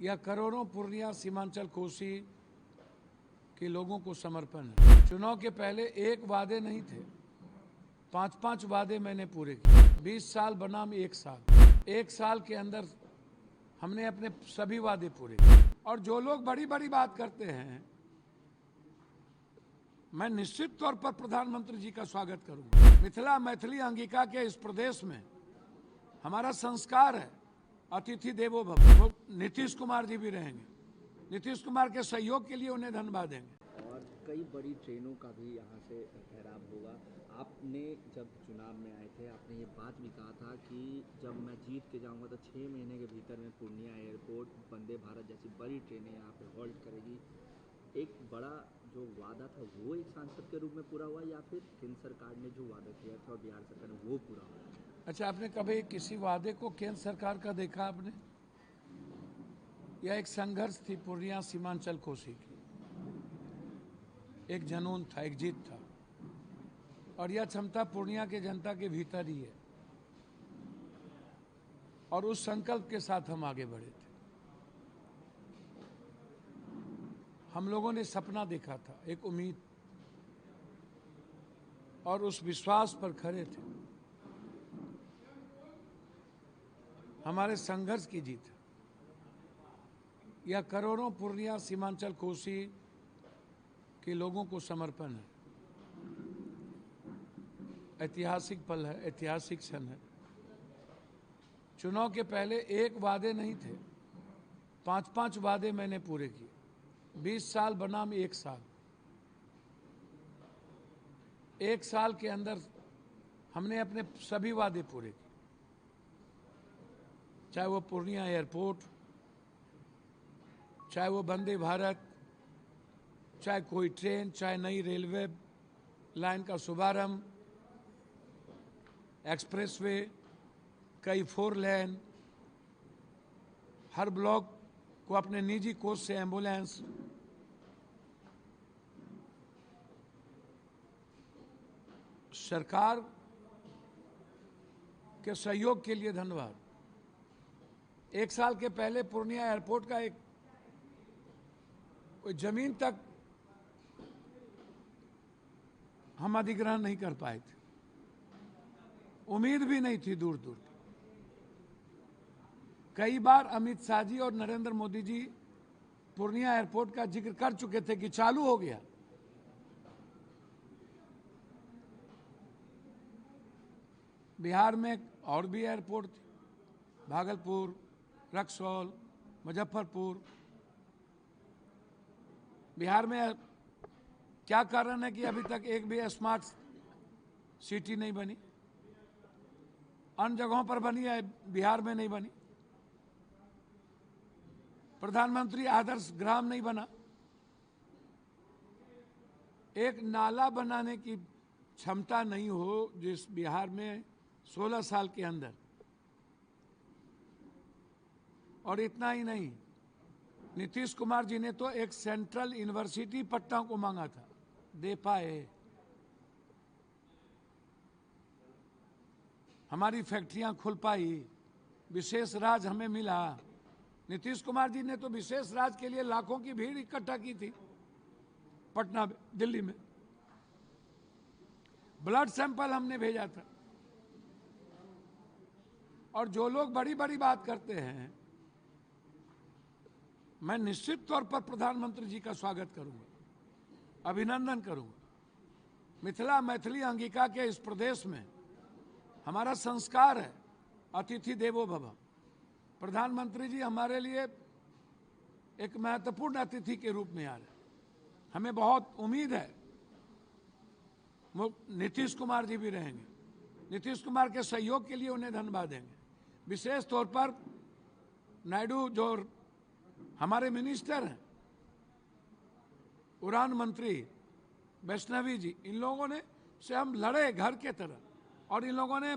यह करोड़ों पूर्णिया सीमांचल कोसी के लोगों को समर्पण है। चुनाव के पहले एक वादे नहीं थे, 5-5 वादे मैंने पूरे किए। 20 साल बनाम 1 साल। 1 साल के अंदर हमने अपने सभी वादे पूरे किए। और जो लोग बड़ी बड़ी बात करते हैं, मैं निश्चित तौर पर प्रधानमंत्री जी का स्वागत करूंगा। मिथिला मैथिली अंगिका के इस प्रदेश में हमारा संस्कार है अतिथि देवो भव। नीतीश कुमार जी भी रहेंगे। नीतीश कुमार के सहयोग के लिए उन्हें धन्यवाद देंगे। और कई बड़ी ट्रेनों का भी यहाँ से ठहराव होगा। आपने जब चुनाव में आए थे, आपने ये बात भी कहा था कि जब मैं जीत के जाऊँगा तो 6 महीने के भीतर में पूर्णिया एयरपोर्ट वंदे भारत जैसी बड़ी ट्रेनें यहाँ पे हॉल्ट करेगी। एक बड़ा जो वादा था वो एक सांसद के रूप में पूरा हुआ, या फिर केंद्र सरकार ने जो वादा किया था और बिहार सरकार ने वो पूरा हुआ? अच्छा, आपने कभी किसी वादे को केंद्र सरकार का देखा आपने? यह एक संघर्ष थी पूर्णिया सीमांचल कोसी की, एक जनून था, एक जीत था, और यह क्षमता पूर्णिया के जनता के भीतर ही है। और उस संकल्प के साथ हम आगे बढ़े थे। हम लोगों ने सपना देखा था, एक उम्मीद, और उस विश्वास पर खड़े थे। हमारे संघर्ष की जीत है। यह करोड़ों पूर्णिया सीमांचल कोसी के लोगों को समर्पण है। ऐतिहासिक पल है, ऐतिहासिक क्षण है। चुनाव के पहले एक वादे नहीं थे, 5-5 वादे मैंने पूरे किए। 20 साल बनाम 1 साल। 1 साल के अंदर हमने अपने सभी वादे पूरे किए, चाहे वो पूर्णिया एयरपोर्ट, चाहे वो वंदे भारत, चाहे कोई ट्रेन, चाहे नई रेलवे लाइन का शुभारंभ, एक्सप्रेसवे, कई 4 लेन, हर ब्लॉक को अपने निजी कोष से एम्बुलेंस। सरकार के सहयोग के लिए धन्यवाद। 1 साल के पहले पूर्णिया एयरपोर्ट का कोई जमीन तक हम अधिग्रहण नहीं कर पाए थे, उम्मीद भी नहीं थी दूर दूर तक। कई बार अमित शाह जी और नरेंद्र मोदी जी पूर्णिया एयरपोर्ट का जिक्र कर चुके थे कि चालू हो गया। बिहार में और भी एयरपोर्ट थे, भागलपुर, रक्सौल, मुजफ्फरपुर। बिहार में क्या कारण है कि अभी तक एक भी स्मार्ट सिटी नहीं बनी? अन्य जगहों पर बनी है, बिहार में नहीं बनी। प्रधानमंत्री आदर्श ग्राम नहीं बना। एक नाला बनाने की क्षमता नहीं हो जिस बिहार में 16 साल के अंदर। और इतना ही नहीं, नीतीश कुमार जी ने तो एक सेंट्रल यूनिवर्सिटी पटना को मांगा था, दे पाए। हमारी फैक्ट्रियां खुल पाई, विशेष राज हमें मिला। नीतीश कुमार जी ने तो विशेष राज के लिए लाखों की भीड़ इकट्ठा की थी पटना, दिल्ली में। ब्लड सैंपल हमने भेजा था। और जो लोग बड़ी बड़ी बात करते हैं, मैं निश्चित तौर पर प्रधानमंत्री जी का स्वागत करूंगा, अभिनंदन करूंगा। मिथिला मैथिली अंगिका के इस प्रदेश में हमारा संस्कार है अतिथि देवो भव। प्रधानमंत्री जी हमारे लिए एक महत्वपूर्ण अतिथि के रूप में आ रहे हैं। हमें बहुत उम्मीद है नीतीश कुमार जी भी रहेंगे। नीतीश कुमार के सहयोग के लिए उन्हें धन्यवाद देंगे। विशेष तौर पर नायडू जो हमारे मिनिस्टर हैं, उड़ान मंत्री वैष्णवी जी, इन लोगों ने से हम लड़े घर के तरह, और इन लोगों ने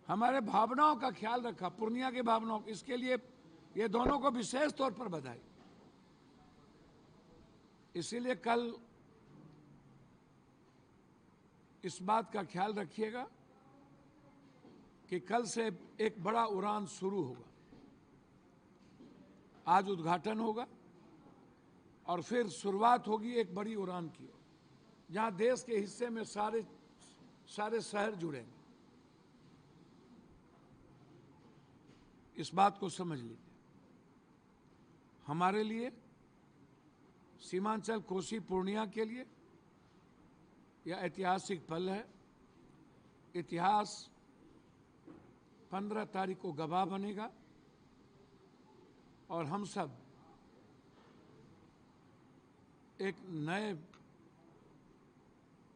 हमारे भावनाओं का ख्याल रखा, पूर्णिया की भावनाओं। इसके लिए ये दोनों को विशेष तौर पर बधाई। इसीलिए कल इस बात का ख्याल रखिएगा कि कल से एक बड़ा उड़ान शुरू होगा। आज उद्घाटन होगा और फिर शुरुआत होगी एक बड़ी उड़ान की ओर, जहां देश के हिस्से में सारे शहर जुड़ेंगे। इस बात को समझ लीजिए, हमारे लिए सीमांचल कोसी पूर्णिया के लिए यह ऐतिहासिक पल है। इतिहास 15 तारीख को गवाह बनेगा और हम सब एक नए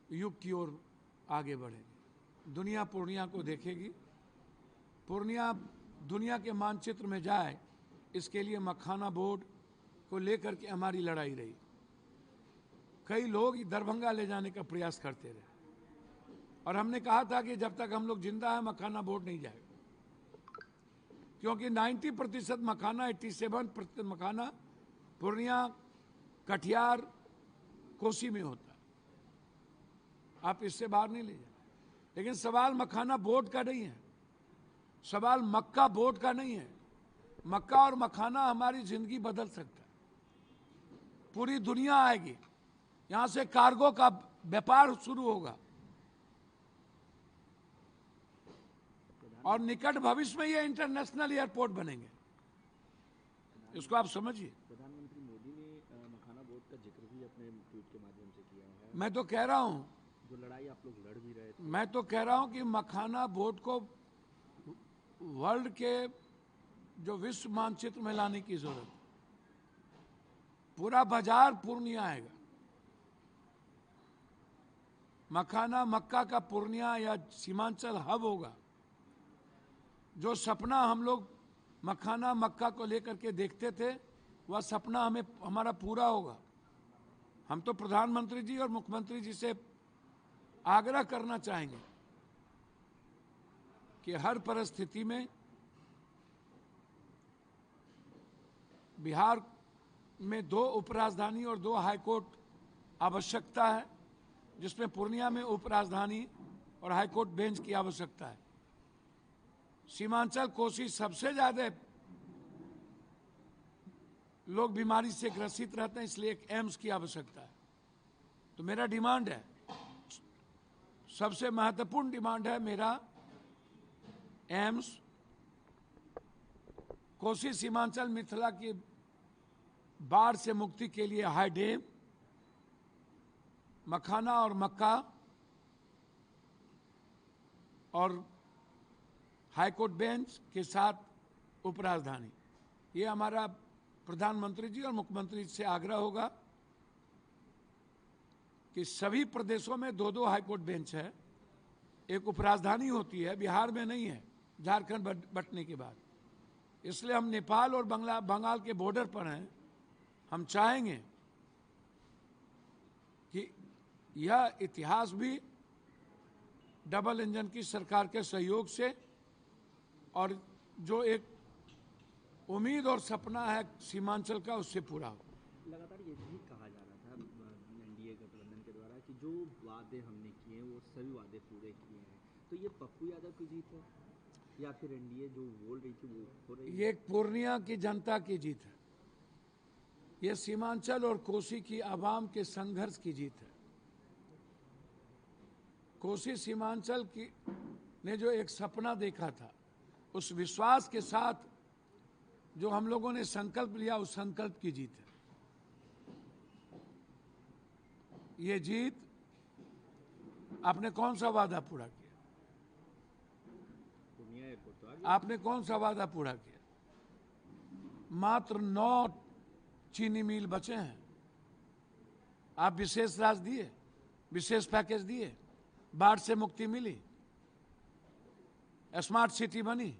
युग की ओर आगे बढ़ेंगे। दुनिया पूर्णिया को देखेगी, पूर्णिया दुनिया के मानचित्र में जाए, इसके लिए मखाना बोर्ड को लेकर के हमारी लड़ाई रही। कई लोग दरभंगा ले जाने का प्रयास करते रहे और हमने कहा था कि जब तक हम लोग जिंदा है मखाना बोर्ड नहीं जाएगा, क्योंकि 90% मखाना, 87% मखाना पूर्णिया, कटिहार, कोसी में होता है। आप इससे बाहर नहीं ले जाए। लेकिन सवाल मखाना बोर्ड का नहीं है, सवाल मक्का बोर्ड का नहीं है। मक्का और मखाना हमारी जिंदगी बदल सकता है। पूरी दुनिया आएगी, यहां से कार्गो का व्यापार शुरू होगा और निकट भविष्य में ये इंटरनेशनल एयरपोर्ट बनेंगे। इसको आप समझिए। प्रधानमंत्री मोदी ने मखाना बोर्ड का जिक्र भी अपने ट्वीट के माध्यम से किया है। मैं तो कह रहा हूं, जो लड़ाई आप लोग लड़ भी रहे थे, मैं तो कह रहा हूं कि मखाना बोर्ड को वर्ल्ड के जो विश्व मानचित्र में लाने की जरूरत है। पूरा बाजार पूर्णिया आएगा। मखाना मक्का का पूर्णिया या सीमांचल हब होगा। जो सपना हम लोग मखाना मक्का को लेकर के देखते थे, वह सपना हमारा पूरा होगा। हम तो प्रधानमंत्री जी और मुख्यमंत्री जी से आग्रह करना चाहेंगे कि हर परिस्थिति में बिहार में 2 उपराजधानी और 2 हाईकोर्ट आवश्यकता है, जिसमें पूर्णिया में उपराजधानी और हाईकोर्ट बेंच की आवश्यकता है। सीमांचल कोसी सबसे ज्यादा लोग बीमारी से ग्रसित रहते हैं, इसलिए एक एम्स की आवश्यकता है। तो मेरा डिमांड है, सबसे महत्वपूर्ण डिमांड है मेरा, एम्स, कोसी सीमांचल मिथिला की बाढ़ से मुक्ति के लिए हाई डैम, मखाना और मक्का और हाईकोर्ट बेंच के साथ उपराजधानी। ये हमारा प्रधानमंत्री जी और मुख्यमंत्री जी से आग्रह होगा कि सभी प्रदेशों में 2-2 हाईकोर्ट बेंच है। एक उपराजधानी होती है, बिहार में नहीं है, झारखंड बंटने के बाद। इसलिए हम नेपाल और बंगाल के बॉर्डर पर हैं। हम चाहेंगे कि यह इतिहास भी डबल इंजन की सरकार के सहयोग से, और जो एक उम्मीद और सपना है सीमांचल का, उससे पूरा हो। लगातार ये भी कहा जा रहा था एनडीए गठबंधन के द्वारा कि जो वादे हमने किए वो सभी वादे पूरे किए हैं। तो ये पप्पू यादव की जीत है या फिर एनडीए जो बोल रही थी वो हो रही है? ये पूर्णिया की जनता की जीत है। ये सीमांचल और कोसी की आवाम के संघर्ष की जीत है। कोसी सीमांचल की ने जो एक सपना देखा था, उस विश्वास के साथ जो हम लोगों ने संकल्प लिया, उस संकल्प की जीत है। ये जीत, आपने कौन सा वादा पूरा किया? पूर्णिया एयरपोर्ट तो आ गया। आपने कौन सा वादा पूरा किया? मात्र 9 चीनी मिल बचे हैं। आप विशेष राशि दिए, विशेष पैकेज दिए, बाढ़ से मुक्ति मिली, स्मार्ट सिटी बनी।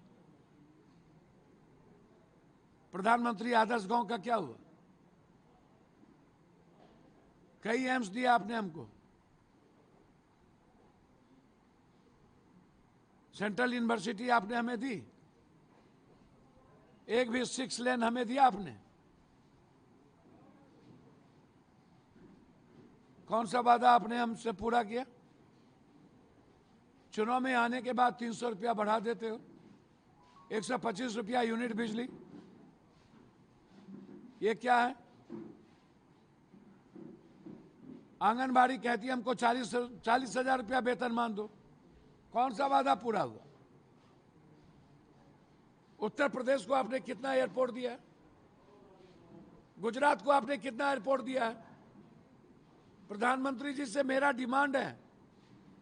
प्रधानमंत्री आदर्श गांव का क्या हुआ? कई एम्स दिया आपने हमको। सेंट्रल यूनिवर्सिटी आपने हमें दी। एक भी 6 लेन हमें दिया आपने। कौन सा वादा आपने हमसे पूरा किया? चुनाव में आने के बाद 300 रुपया बढ़ा देते हो, 125 रुपया यूनिट बिजली। ये क्या है? आंगनबाड़ी कहती है हमको 40,000 रुपया वेतन मान दो। कौन सा वादा पूरा हुआ? उत्तर प्रदेश को आपने कितना एयरपोर्ट दिया है? गुजरात को आपने कितना एयरपोर्ट दिया है? प्रधानमंत्री जी से मेरा डिमांड है,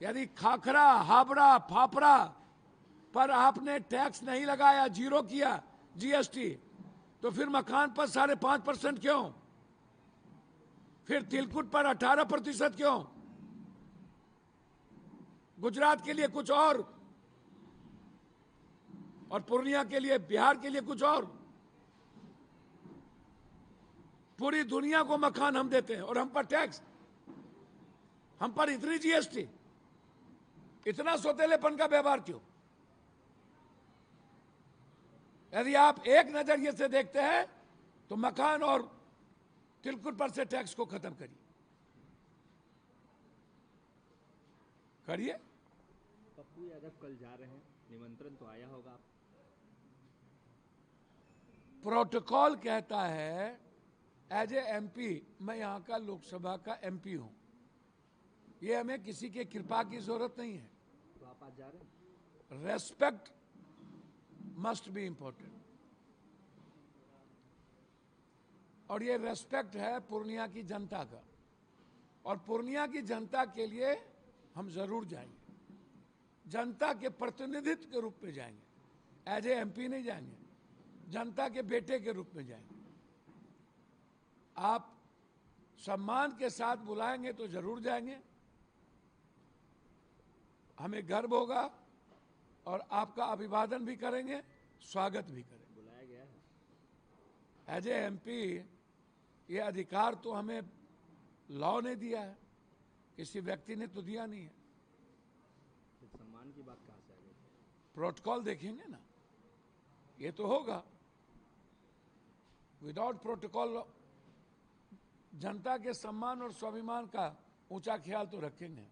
यदि खाखरा, हावड़ा, फाफड़ा पर आपने टैक्स नहीं लगाया, जीरो किया जीएसटी, तो फिर मकान पर 5.5% क्यों? फिर तिलकुट पर 18% क्यों? गुजरात के लिए कुछ और पूर्णिया के लिए, बिहार के लिए कुछ और। पूरी दुनिया को मकान हम देते हैं और हम पर टैक्स, हम पर इतनी जीएसटी, इतना सौतेलेपन का व्यवहार क्यों? यदि आप एक नजरिए से देखते हैं तो मकान और तिलकुट पर से टैक्स को खत्म करिए। पप्पू यादव कल जा रहे हैं, निमंत्रण तो आया होगा। प्रोटोकॉल कहता है एज ए एमपी, मैं यहां का लोकसभा का एमपी हूं, ये हमें किसी के कृपा की जरूरत नहीं है। तो आप आज जा रहे हैं? रेस्पेक्ट मस्ट बी इंपॉर्टेंट, और ये रेस्पेक्ट है पूर्णिया की जनता का, और पूर्णिया की जनता के लिए हम जरूर जाएंगे, जनता के प्रतिनिधित्व के रूप में जाएंगे। एज ए एमपी नहीं जाएंगे, जनता के बेटे के रूप में जाएंगे। आप सम्मान के साथ बुलाएंगे तो जरूर जाएंगे, हमें गर्व होगा और आपका अभिवादन भी करेंगे, स्वागत भी करेंगे। बुलाया गया है एज ए एमपी, ये अधिकार तो हमें लॉ ने दिया है, किसी व्यक्ति ने तो दिया नहीं है। सम्मान की बात कहां से आ गई? प्रोटोकॉल देखेंगे ना, ये तो होगा। विदाउट प्रोटोकॉल जनता के सम्मान और स्वाभिमान का ऊंचा ख्याल तो रखेंगे।